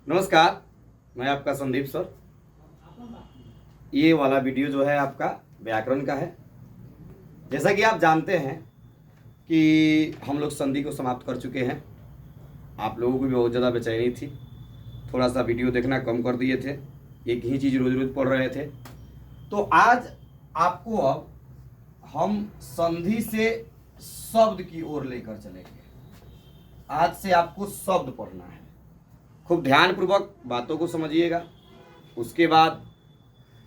नमस्कार, मैं आपका संदीप सर। ये वाला वीडियो जो है आपका व्याकरण का है। जैसा कि आप जानते हैं कि हम लोग संधि को समाप्त कर चुके हैं। आप लोगों को भी बहुत ज़्यादा बेचैनी थी, थोड़ा सा वीडियो देखना कम कर दिए थे, एक ही चीज़ रोज रोज पढ़ रहे थे। तो आज आपको अब हम संधि से शब्द की ओर लेकर चलेंगे। आज से आपको शब्द पढ़ना है। खूब ध्यानपूर्वक बातों को समझिएगा, उसके बाद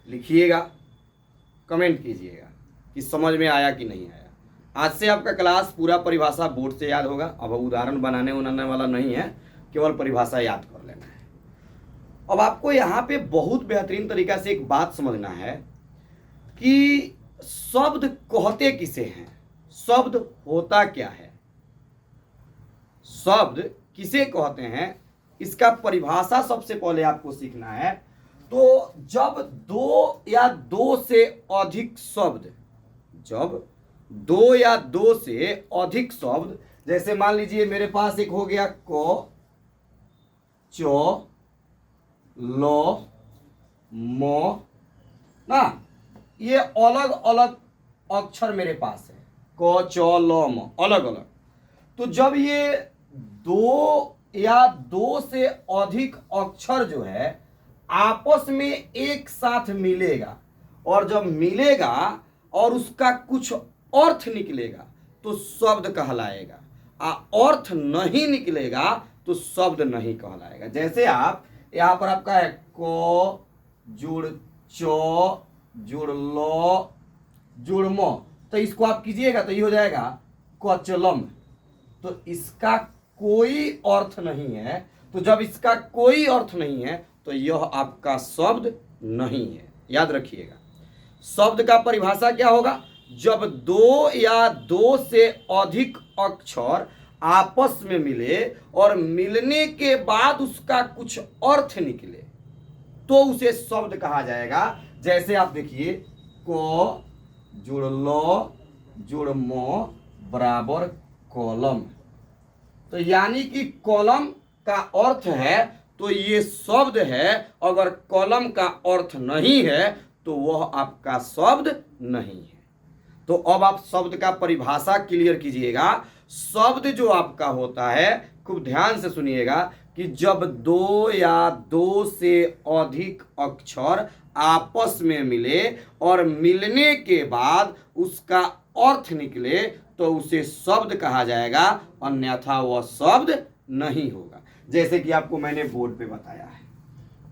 लिखिएगा, कमेंट कीजिएगा कि समझ में आया कि नहीं आया। आज से आपका क्लास पूरा परिभाषा बोर्ड से याद होगा। अब उदाहरण बनाने उनाने वाला नहीं है, केवल परिभाषा याद कर लेना है। अब आपको यहाँ पे बहुत बेहतरीन तरीका से एक बात समझना है कि शब्द कहते किसे हैं, शब्द होता क्या है, शब्द किसे कहते हैं, इसका परिभाषा सबसे पहले आपको सीखना है। तो जब दो या दो से अधिक शब्द, जब दो या दो से अधिक शब्द, जैसे मान लीजिए मेरे पास एक हो गया क, च, ल, म ना, ये अलग अलग अक्षर मेरे पास है, क, च, ल, म अलग अलग। तो जब ये दो या दो से अधिक अक्षर जो है आपस में एक साथ मिलेगा, और जब मिलेगा और उसका कुछ अर्थ निकलेगा तो शब्द कहलाएगा, अर्थ नहीं निकलेगा तो शब्द नहीं कहलाएगा। जैसे आप यहाँ पर आपका है क जुड़ च जुड़ ल जुड़ म, तो इसको आप कीजिएगा तो ये हो जाएगा कचलम। तो इसका कोई अर्थ नहीं है, तो जब इसका कोई अर्थ नहीं है तो यह आपका शब्द नहीं है। याद रखिएगा, शब्द का परिभाषा क्या होगा? जब दो या दो से अधिक अक्षर आपस में मिले और मिलने के बाद उसका कुछ अर्थ निकले तो उसे शब्द कहा जाएगा। जैसे आप देखिए क जुड़ ल जुड़ म बराबर कलम। तो यानी कि कलम का अर्थ है तो ये शब्द है, अगर कलम का अर्थ नहीं है तो वह आपका शब्द नहीं है। तो अब आप शब्द का परिभाषा क्लियर कीजिएगा। शब्द जो आपका होता है, खूब ध्यान से सुनिएगा, कि जब दो या दो से अधिक अक्षर आपस में मिले और मिलने के बाद उसका अर्थ निकले तो उसे शब्द कहा जाएगा, अन्यथा वह शब्द नहीं होगा। जैसे कि आपको मैंने बोर्ड पे बताया है।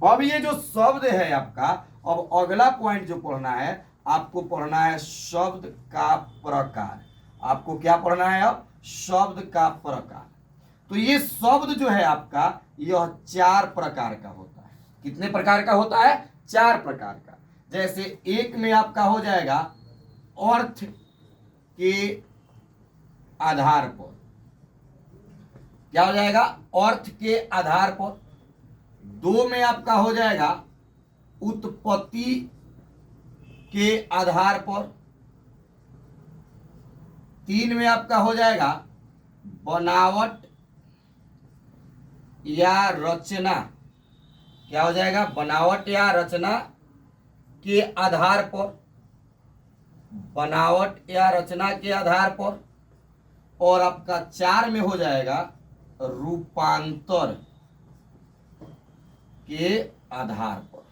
अब ये जो शब्द है आपका, अब अगला पॉइंट जो पढ़ना है, आपको पढ़ना है शब्द का प्रकार। आपको क्या पढ़ना है? अब शब्द का प्रकार। तो ये शब्द जो है आपका, यह 4 प्रकार का होता है। कितने प्रकार का होता है? 4 प्रकार का। जैसे एक में आपका हो जाएगा अर्थ के आधार पर। क्या हो जाएगा? अर्थ के आधार पर। 2 में आपका हो जाएगा उत्पत्ति के आधार पर। 3 में आपका हो जाएगा बनावट या रचना। क्या हो जाएगा? बनावट या रचना के आधार पर, बनावट या रचना के आधार पर। और आपका 4 में हो जाएगा रूपांतर के आधार पर।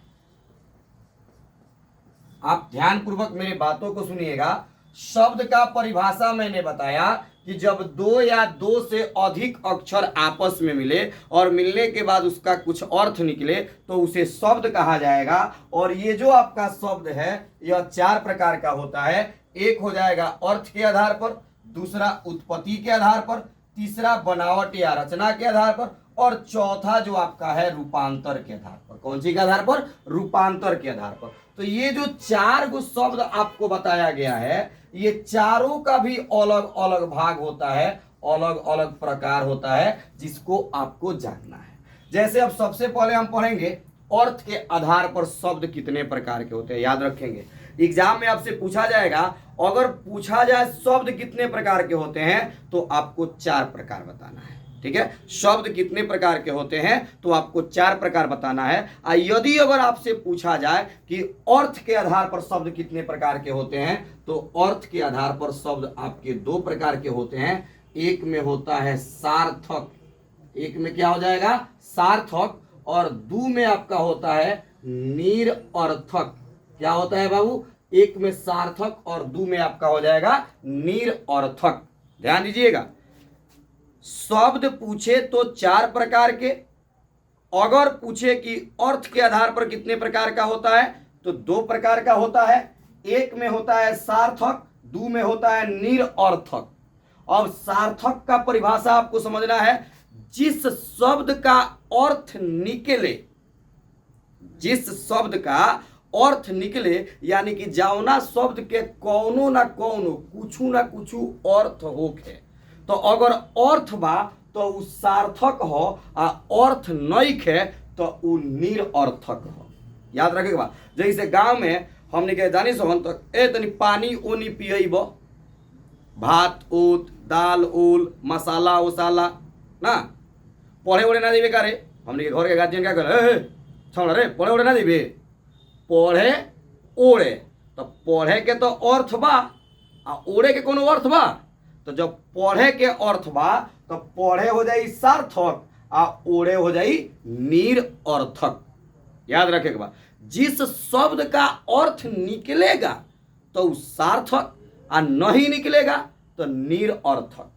आप ध्यानपूर्वक मेरी बातों को सुनिएगा। शब्द का परिभाषा मैंने बताया कि जब दो या दो से अधिक अक्षर आपस में मिले और मिलने के बाद उसका कुछ अर्थ निकले तो उसे शब्द कहा जाएगा। और ये जो आपका शब्द है यह 4 प्रकार का होता है। एक हो जाएगा अर्थ के आधार पर, दूसरा उत्पत्ति के आधार पर, तीसरा बनावट या रचना के आधार पर, और चौथा जो आपका है रूपांतर के आधार पर। कौन सी के आधार पर? रूपांतर के आधार पर। तो ये जो 4 गो शब्द आपको बताया गया है, ये चारों का भी अलग अलग भाग होता है, अलग अलग प्रकार होता है, जिसको आपको जानना है। जैसे अब सबसे पहले हम पढ़ेंगे अर्थ के आधार पर शब्द कितने प्रकार के होते हैं। याद रखेंगे, एग्जाम में आपसे पूछा जाएगा, अगर पूछा जाए शब्द कितने प्रकार के होते हैं तो आपको 4 प्रकार बताना है। ठीक है। शब्द कितने प्रकार के होते हैं तो आपको 4 प्रकार बताना है। यदि अगर आपसे पूछा जाए कि अर्थ के आधार पर शब्द कितने प्रकार के होते हैं तो अर्थ के आधार पर शब्द आपके 2 प्रकार के होते हैं। एक में होता है सार्थक, एक में क्या हो जाएगा सार्थक, और 2 में आपका होता है निरर्थक। क्या होता है बाबू, एक में सार्थक और 2 में आपका हो जाएगा निरर्थक। ध्यान दीजिएगा, शब्द पूछे तो 4 प्रकार के, अगर पूछे कि अर्थ के आधार पर कितने प्रकार का होता है तो 2 प्रकार का होता है। एक में होता है सार्थक, 2 में होता है निरर्थक। अब सार्थक का परिभाषा आपको समझना है, जिस शब्द का अर्थ निकले, जिस शब्द का अर्थ निकले, यानी कि जौना शब्द के कौनो ना कौनो कुछू ना कुछू अर्थ होखे, तो अगर अर्थ बा तो उ सार्थक हो आ अर्थ नइखे तो उ निरर्थक हो। याद रखेगा बा, जैसे गांव में हमने के जानी सोहन तो तनी पानी ओनी पियब, भात ऊत दाल उल मसाला उसाला ना, पढ़े उड़े ना देवे का रे, हमने के घर के गार्जियन क्या करे छोड़ रे पढ़े उड़े ना देवे, पढ़े ओढ़े, तो पढ़े के तो अर्थ बा आ ओढ़े के कोनो अर्थ बा, तो जब पढ़े के अर्थ बा तो पढ़े हो जाई सार्थक आ ओढ़े हो जाई निरर्थक। याद रखेगा बा, जिस शब्द का अर्थ निकलेगा तो सार्थक आ नहीं निकलेगा तो निरर्थक।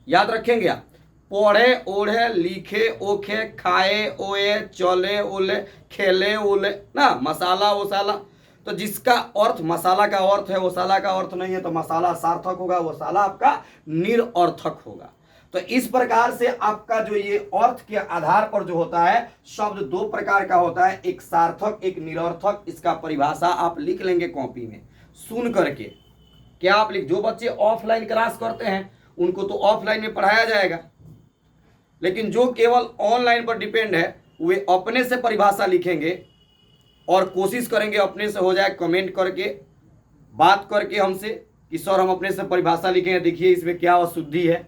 याद रखेंगे आप, पढ़े ओढ़े लिखे ओखे खाए ओए चले ओले खेले ओले ना, मसाला वसाला, तो जिसका अर्थ मसाला का अर्थ है वसाला का अर्थ नहीं है तो मसाला सार्थक होगा, वसाला आपका निरर्थक होगा। तो इस प्रकार से आपका जो ये अर्थ के आधार पर जो होता है शब्द 2 प्रकार का होता है, एक सार्थक एक निरर्थक। इसका परिभाषा आप लिख लेंगे कॉपी में सुन करके। क्या आप लिख, जो बच्चे ऑफलाइन क्लास करते हैं उनको तो ऑफलाइन में पढ़ाया जाएगा, लेकिन जो केवल ऑनलाइन पर डिपेंड है वे अपने से परिभाषा लिखेंगे और कोशिश करेंगे अपने से हो जाए। कमेंट करके बात करके हमसे कि सर हम अपने से परिभाषा लिखेंगे, देखिए इसमें क्या अशुद्धि है,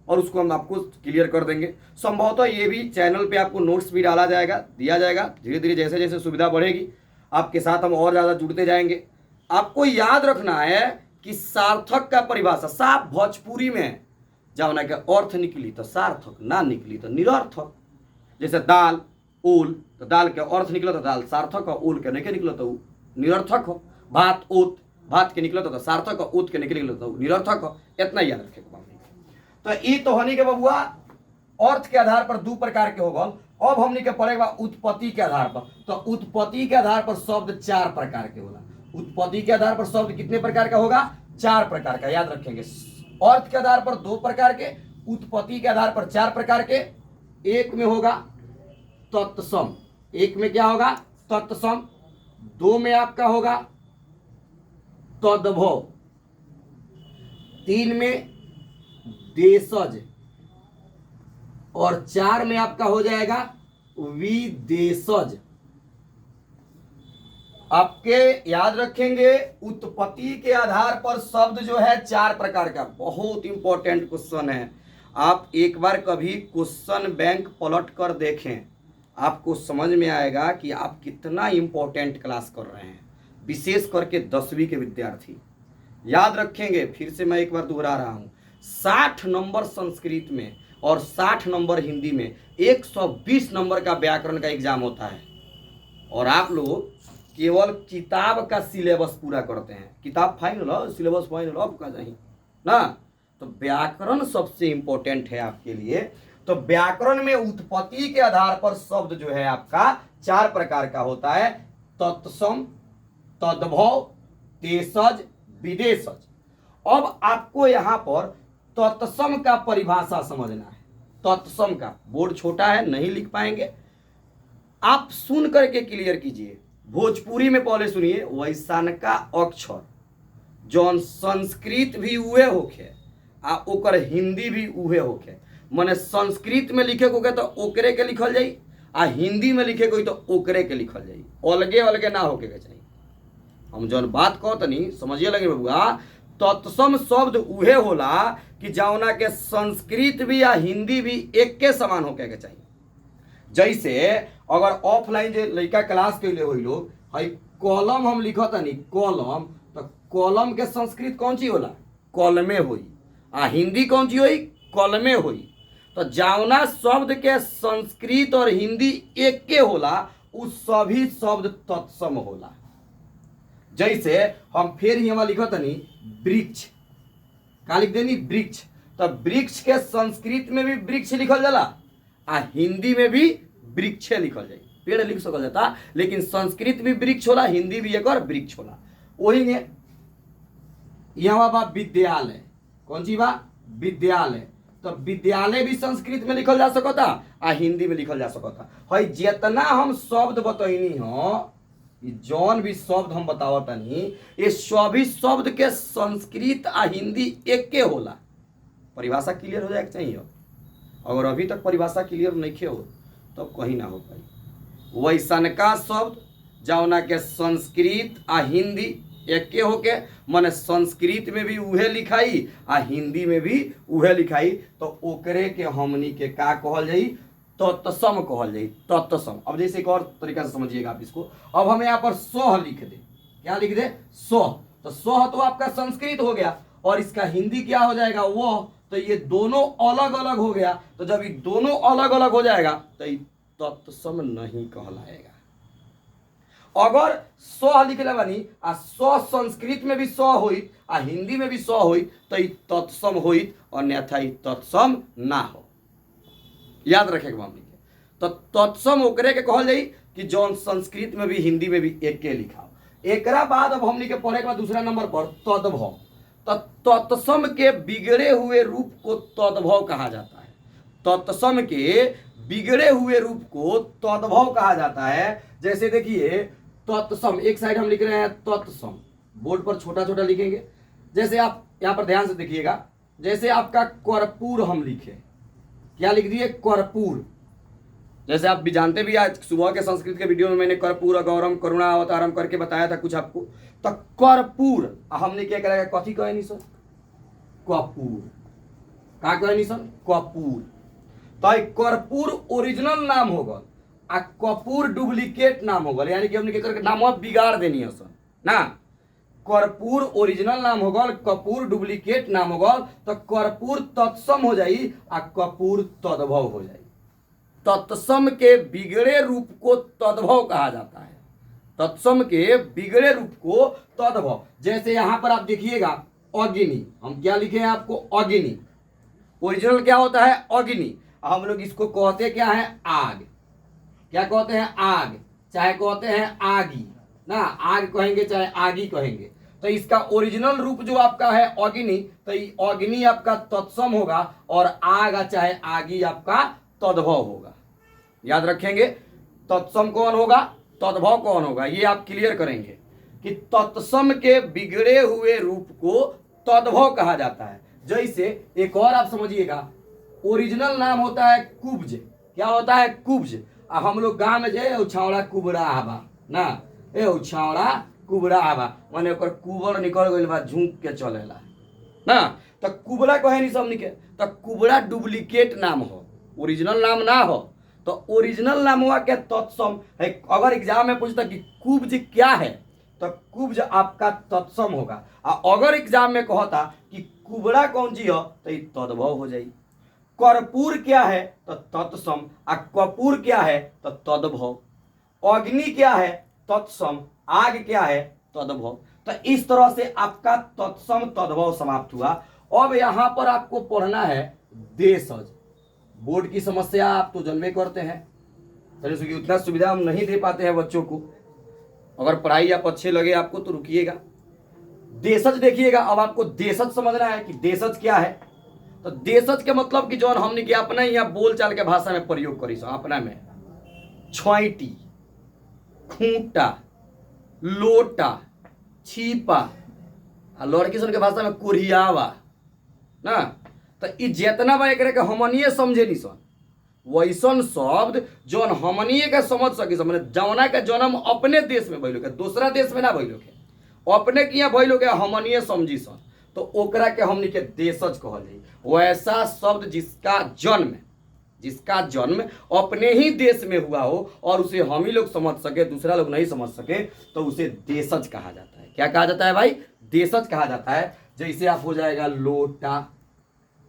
और उसको हम आपको क्लियर कर देंगे। संभवतः ये भी चैनल पे आपको नोट्स भी डाला जाएगा, दिया जाएगा। धीरे धीरे जैसे जैसे सुविधा बढ़ेगी आपके साथ हम और ज़्यादा जुड़ते जाएंगे। आपको याद रखना है कि सार्थक का परिभाषा साफ भोजपुरी में, जब ना के अर्थ निकली तो सार्थक, ना निकली तो निरर्थक। जैसे दाल ओल, तो दाल के अर्थ निकला तो दाल सार्थक हो, ओल के नहीं निकलो तो निरर्थक हो। भात ऊत, भात के निकलो तो सार्थक हो, ऊत के निकलो तो निरर्थक हो। इतना याद रखेगा। तो ई तो होनी के बबुआ अर्थ के आधार पर 2 प्रकार के होगा। अब हमने के पढ़ेगा उत्पत्ति के आधार पर, तो उत्पत्ति के आधार पर शब्द 4 प्रकार के होला। उत्पत्ति के आधार पर शब्द कितने प्रकार का होगा, 4 प्रकार का। याद रखेंगे, अर्थ के आधार पर 2 प्रकार के, उत्पत्ति के आधार पर 4 प्रकार के। एक में होगा तत्सम, एक में क्या होगा तत्सम, 2 में आपका होगा तद्भव, 3 में देशज, और 4 में आपका हो जाएगा विदेशज। आपके याद रखेंगे उत्पत्ति के आधार पर शब्द जो है 4 प्रकार का। बहुत इंपॉर्टेंट क्वेश्चन है, आप एक बार कभी क्वेश्चन बैंक पलट कर देखें, आपको समझ में आएगा कि आप कितना इंपॉर्टेंट क्लास कर रहे हैं, विशेष करके 10वीं के विद्यार्थी। याद रखेंगे, फिर से मैं एक बार दोहरा रहा हूँ, 60 नंबर संस्कृत में और 60 नंबर हिंदी में 120 नंबर का व्याकरण का एग्जाम होता है, और आप लोग केवल किताब का सिलेबस पूरा करते हैं। किताब फाइनल हो, सिलेबस फाइनल हो आपका नहीं ना, तो व्याकरण सबसे इंपॉर्टेंट है आपके लिए। तो व्याकरण में उत्पत्ति के आधार पर शब्द जो है आपका 4 प्रकार का होता है, तत्सम, तद्भव, देशज, विदेशज। अब आपको यहां पर तत्सम का परिभाषा समझना है। तत्सम का बोर्ड छोटा है, नहीं लिख पाएंगे, आप सुन करके क्लियर कीजिए। भोजपुरी में पहले सुनिए, वैसान का अक्षर जौन संस्कृत भी उहे होखे आ ओकर हिंदी भी उहे होखे। माने संस्कृत में लिखे को तो ओकरे के लिखल जाई, आ हिंदी में लिखे को तो ओकरे के लिखल जाई, अलगे अलगे ना होके के चाहिए। हम जौन बात कहतनी समझिए लगे बबुआ, तत्सम शब्द उहे होला कि जौना के संस्कृत भी या हिंदी भी एक के समान होके के चाहिए। जैसे अगर ऑफलाइन जो लड़का क्लास के लिए हुई लोग हई कॉलम हम लिखत नहीं कॉलम, तो कॉलम के संस्कृत कौन सी होला? कॉलमे हुई। आ हिंदी कौन सी हुई? कॉलमे हुई। तो जौना शब्द के संस्कृत और हिंदी एक के होला उ सभी शब्द तत्सम होला। जैसे हम फिर यहाँ लिखत नहीं वृक्ष, का लिख देनी? वृक्ष। तो वृक्ष के संस्कृत में भी वृक्ष लिखल जाला आ हिंदी में भी वृक्ष लिखल जाए, पेड़ लिख सकल जाता, लेकिन संस्कृत भी वृक्ष होला, हिंदी भी एक और वृक्ष होला। वही में यहाँ बा विद्यालय, कौन सी बा? विद्यालय। तो विद्यालय भी संस्कृत में लिखल जा सकता आ हिंदी में लिखल जा सकता है। जितना हम शब्द बतैनी हो, जौन भी शब्द हम बतावतनी, ये सभी शब्द के संस्कृत आ हिंदी एक के होला। परिभाषा क्लियर हो जाए चाहिए। अगर अभी तक परिभाषा क्लियर नहीं हो तो कहीं ना हो पाई। वैसनका शब्द जौना के संस्कृत आ हिंदी एक के होके, माने संस्कृत में भी उहे लिखाई आ हिंदी में भी उहे लिखाई, तो ओकरे के हमनी के का कहल जाई? तत्सम कहल जाई। तत्सम। अब जैसे एक और तरीका से समझिएगा आप इसको। अब हम यहाँ पर सह लिख दे, क्या लिख दे? सह। तो सह तो आपका संस्कृत हो गया और इसका हिंदी क्या हो जाएगा? वह। तो ये दोनों अलग अलग हो गया। तो जब ये दोनों अलग अलग हो जाएगा तो ये तत्सम नहीं कहलाएगा। अगर स लिखले बानी आ स संस्कृत में भी स होई आ हिंदी में भी स होई तो ये तत्सम होई, अन्यथा ये तत्सम ना हो। याद रखेगा हमनी के। तो तत्सम ओकरे के कहल जाई कि जौन संस्कृत में भी हिंदी में भी एक के लिखा। एकरा बाद अब हमनी के पढ़े के बाद दूसरा नंबर पर तद्भव। तो तत्सम के बिगड़े हुए रूप को तद्भव कहा जाता है। तत्सम के बिगड़े हुए रूप को तद्भव कहा जाता है। जैसे देखिए तत्सम, एक साइड हम लिख रहे हैं तत्सम, बोर्ड पर छोटा छोटा लिखेंगे। जैसे आप यहाँ पर ध्यान से देखिएगा, जैसे आपका कर्पूर हम लिखे, क्या लिख दिए? कर्पूर। जैसे आप भी जानते भी, आज सुबह के संस्कृत के वीडियो में मैंने कर्पूर गौरम करुणा अवतारम करके बताया था कुछ आपको। तो कर्पूर हमने क्या करेगा? कथी कहे नहीं सर? कपूर। का कहे नहीं सर? कपूर। तो कर्पूर ओरिजिनल नाम होगा आ कपूर डुप्लीकेट नाम होगा, यानी कि हमने क्या करके नाम बिगाड़ देनी है सर ना। कर्पूर ओरिजिनल नाम होगा, कपूर डुप्लीकेट नाम होगा। तो कर्पूर तत्सम हो जाई आ कपूर तद्भव हो जाई। तत्सम के बिगड़े रूप को तद्भव कहा जाता है। तत्सम के बिगड़े रूप को तद्भव। जैसे यहां पर आप देखिएगा अग्नि, हम क्या लिखे हैं आपको? अग्नि। ओरिजिनल क्या होता है? अग्नि। हम लोग इसको कहते क्या है? आग। क्या कहते हैं? आग। चाहे कहते हैं आगी ना, आग कहेंगे चाहे आगी कहेंगे। तो इसका ओरिजिनल रूप जो आपका है अग्नि, तो ये अग्नि आपका तत्सम होगा और आग चाहे आगी आपका तद्भव होगा। याद रखेंगे, तत्सम कौन होगा, तद्भव कौन होगा, ये आप क्लियर करेंगे कि तत्सम के बिगड़े हुए रूप को तद्भव कहा जाता है। जैसे एक और आप समझिएगा, ओरिजिनल नाम होता है कुब्ज। क्या होता है? कुब्ज। हम लोग गाँव में जाए उछावड़ा कुबड़ा हवा ना, ए उछावड़ा कुबड़ा हवा, माने ओकर कुबड़ निकल गइल बा, झुक के चलेला ना। तो कुबड़ा कहे नहीं सब निके, तो कुबड़ा डुप्लीकेट नाम हो, ओरिजिनल नाम ना हो। तो ओरिजिनल नामवा के तत्सम है। अगर एग्जाम में पूछता कि कुब्ज क्या है, तो कुब्ज आपका तत्सम होगा। अगर एग्जाम में कहता कि कुबड़ा कौन सी हो, तो ये तद्भव हो जाई। कर्पूर क्या है? तो तत्सम। कपूर क्या है? तो तद्भव। अग्नि क्या है? तत्सम। आग क्या है? तद्भव। तो इस तरह से आपका तत्सम तद्भव समाप्त हुआ। अब यहां पर आपको पढ़ना है देशज। बोर्ड की समस्या आप तो जानबे करते हैं, चलिए उतना सुविधा हम नहीं दे पाते हैं बच्चों को। अगर पढ़ाई आप अच्छे लगे आपको तो रुकिएगा। देशज देखिएगा। अब आपको देशज समझना है कि देशज क्या है। तो देशज के मतलब कि जो हमने कि अपना यहाँ बोल चाल के भाषा में प्रयोग करी अपना में छोटी, खूंटा, लोटा, छीपा, लड़की सन के भाषा में कोरियावा ना। तो ये जितना बा एक के हमनिए समझे नहीं सन, वैसन शब्द जौन हमनिए के समझ सकी सन। मैंने जौना के जन्म अपने देश में भइलो के, दूसरा देश में ना भइलो के, अपने के यहाँ भइलो के हमनिए समझी सन। तो ओकरा के हमनी के देशज कहल जाई। वैसा शब्द जिसका जन्म अपने ही देश में हुआ हो और उसे हम ही लोग समझ सके, दूसरा लोग नहीं समझ सके, तो उसे देशज कहा जाता है। क्या कहा जाता है भाई? देशज कहा जाता है। जैसे आप हो जाएगा लोटा,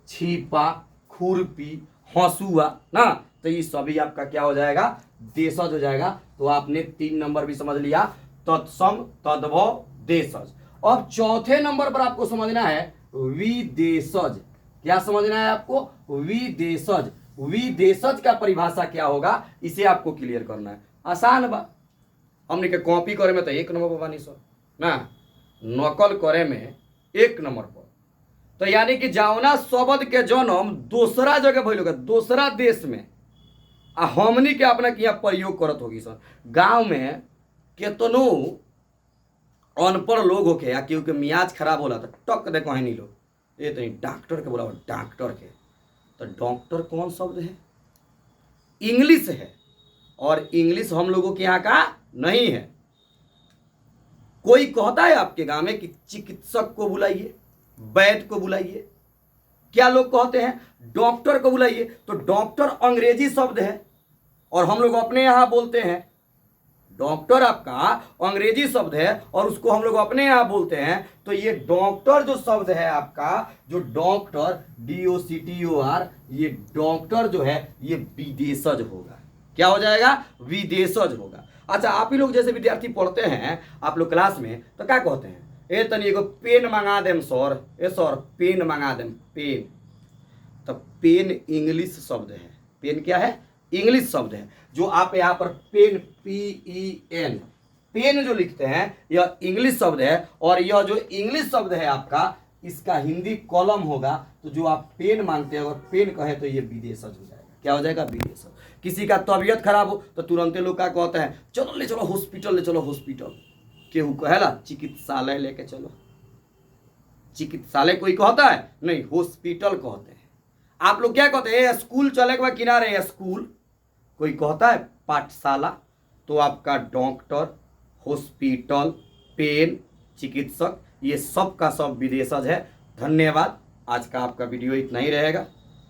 छीपा, खुरपी, हंसुआ ना, तो ये सभी आपका क्या हो जाएगा? देशज हो जाएगा। तो आपने 3 नंबर भी समझ लिया, तत्सम, तद्भव, देशज। अब चौथे नंबर पर आपको समझना है विदेशज। क्या समझना है आपको? विदेशज। विदेशज का परिभाषा क्या होगा, इसे आपको क्लियर करना है। आसान बा, हमने के कॉपी करे में तो 1 नंबर पर बानी सर ना, नकल करे में 1 नंबर पर। तो यानी कि जावना शब्द के जन्म दूसरा जगह भइल होगा, दूसरा देश में, आ हमनी के अपना के यहाँ प्रयोग करत होगी सर। गांव में केतनो अनपढ़ लोग होके या केहू के मियाज खराब होला तो टक दे कहीं नहीं लोग, ये तो डॉक्टर के बोला, डॉक्टर के। तो डॉक्टर कौन शब्द है? इंग्लिश है, और इंग्लिश हम लोगों के यहाँ का नहीं है। कोई कहता है आपके गांव में कि चिकित्सक को बुलाइए, वैद्य को बुलाइए, क्या लोग कहते हैं? डॉक्टर को बुलाइए। तो डॉक्टर अंग्रेजी शब्द है और हम लोग अपने यहाँ बोलते हैं। डॉक्टर आपका अंग्रेजी शब्द है और उसको हम लोग अपने यहाँ बोलते हैं। तो ये डॉक्टर जो शब्द है आपका, जो डॉक्टर, DOCTOR, ये डॉक्टर जो है ये विदेशज होगा। क्या हो जाएगा? विदेशज होगा। अच्छा, आप ही लोग जैसे विद्यार्थी पढ़ते हैं, आप लोग क्लास में, तो क्या कहते हैं? ए तनी एगो पेन मंगा देम सर, ए सर पेन मंगा देम, पेन। तो पेन इंग्लिश शब्द है। पेन क्या है? इंग्लिश शब्द है। जो आप यहाँ पर पेन, PEN, पेन जो लिखते हैं, यह इंग्लिश शब्द है। और यह जो इंग्लिश शब्द है आपका, इसका हिंदी कॉलम होगा। तो जो आप पेन मांगते हैं, अगर पेन कहे तो ये विदेशज हो जाएगा। क्या हो जाएगा? विदेशज। किसी का तबीयत खराब हो तो तुरंत लोग क्या कहते हैं? चलो ले चलो हॉस्पिटल, ले चलो हॉस्पिटल। केहू कहेला चिकित्सालय लेके चलो। चिकित्सालय कोई कहता है? नहीं, हॉस्पिटल कहते हैं। आप लोग क्या कहते हैं? स्कूल चले के बाद किनारे स्कूल। कोई कहता है पाठशाला। तो आपका डॉक्टर, हॉस्पिटल, पेन, चिकित्सक, ये सब का सब विदेशज है। धन्यवाद। आज का आपका वीडियो इतना ही रहेगा।